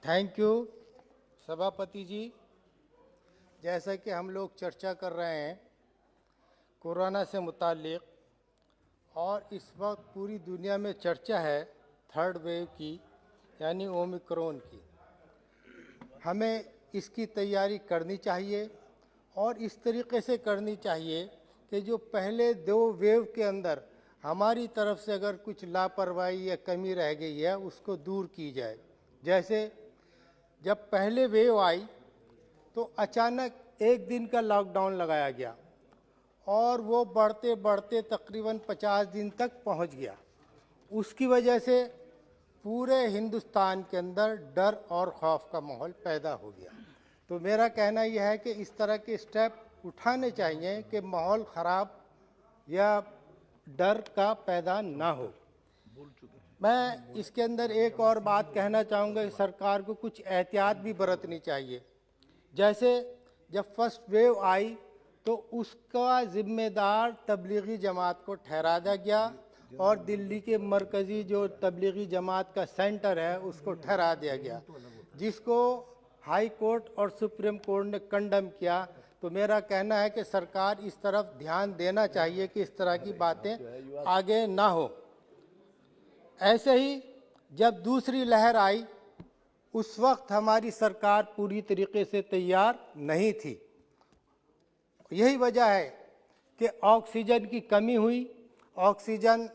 Thank you सभापति जी। जैसा कि हम लोग चर्चा कर रहे हैं कोरोना से मुतालिक, और इस वक्त पूरी दुनिया में चर्चा है थर्ड वेव की, यानी ओमिक्रॉन की। हमें इसकी तैयारी करनी चाहिए और इस तरीके से करनी चाहिए कि जो पहले दो वेव के अंदर हमारी तरफ से अगर कुछ लापरवाही या कमी रह गई है उसको दूर की जाए। जैसे जब पहले वेव आई तो अचानक एक दिन का लॉकडाउन लगाया गया और वो बढ़ते बढ़ते तकरीबन 50 दिन तक पहुंच गया। उसकी वजह से पूरे हिंदुस्तान के अंदर डर और खौफ का माहौल पैदा हो गया। तो मेरा कहना यह है कि इस तरह के स्टेप उठाने चाहिए कि माहौल ख़राब या डर का पैदा ना हो। मैं इसके अंदर एक और बात कहना चाहूँगा कि सरकार को कुछ एहतियात भी बरतनी चाहिए। जैसे जब फर्स्ट वेव आई तो उसका ज़िम्मेदार तबलीगी जमात को ठहरा दिया गया और दिल्ली के मरकज़ी जो तबलीगी जमात का सेंटर है उसको ठहरा दिया गया, जिसको हाई कोर्ट और सुप्रीम कोर्ट ने कंडम किया। तो मेरा कहना है कि सरकार इस तरफ ध्यान देना चाहिए कि इस तरह की बातें आगे ना हो। ऐसे ही जब दूसरी लहर आई उस वक्त हमारी सरकार पूरी तरीके से तैयार नहीं थी। यही वजह है कि ऑक्सीजन की कमी हुई, ऑक्सीजन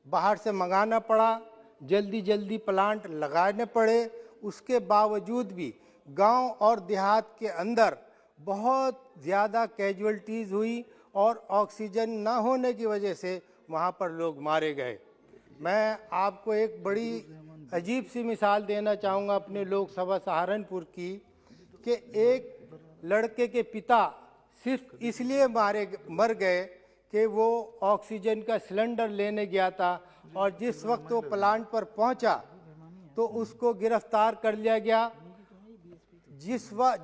बाहर से मंगाना पड़ा, जल्दी जल्दी प्लांट लगाने पड़े। उसके बावजूद भी गांव और देहात के अंदर बहुत ज़्यादा कैजुअल्टीज़ हुई और ऑक्सीजन ना होने की वजह से वहाँ पर लोग मारे गए। मैं आपको एक बड़ी अजीब सी मिसाल देना चाहूँगा अपने लोकसभा सहारनपुर की, कि एक लड़के के पिता सिर्फ इसलिए मर गए कि वो ऑक्सीजन का सिलेंडर लेने गया था और जिस वक्त वो प्लांट पर पहुंचा तो उसको गिरफ्तार कर लिया गया।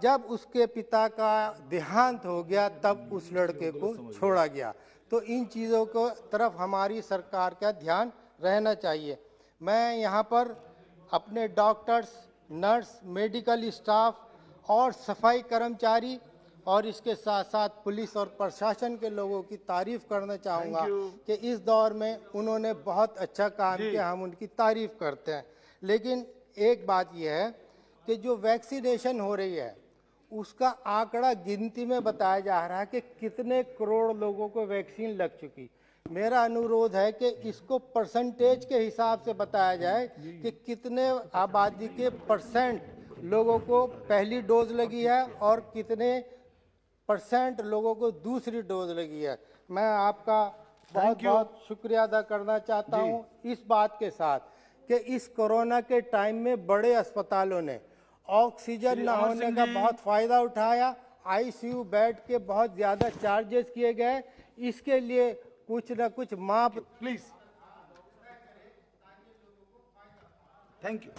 जब उसके पिता का देहांत हो गया तब उस लड़के को छोड़ा गया। तो इन चीज़ों को तरफ हमारी सरकार का ध्यान रहना चाहिए। मैं यहाँ पर अपने डॉक्टर्स, नर्स, मेडिकल स्टाफ और सफाई कर्मचारी और इसके साथ साथ पुलिस और प्रशासन के लोगों की तारीफ करना चाहूँगा कि इस दौर में उन्होंने बहुत अच्छा काम किया, हम उनकी तारीफ करते हैं। लेकिन एक बात यह है कि जो वैक्सीनेशन हो रही है उसका आंकड़ा गिनती में बताया जा रहा है कि कितने करोड़ लोगों को वैक्सीन लग चुकी। मेरा अनुरोध है कि इसको परसेंटेज के हिसाब से बताया जाए कि कितने आबादी के परसेंट लोगों को पहली डोज लगी है और कितने परसेंट लोगों को दूसरी डोज लगी है। मैं आपका बहुत बहुत शुक्रिया अदा करना चाहता हूँ इस बात के साथ कि इस कोरोना के टाइम में बड़े अस्पतालों ने ऑक्सीजन न होने का बहुत फ़ायदा उठाया। आईसीयू बेड के बहुत ज़्यादा चार्जेस किए गए। इसके लिए कुछ न कुछ माप प्लीज। Thank you.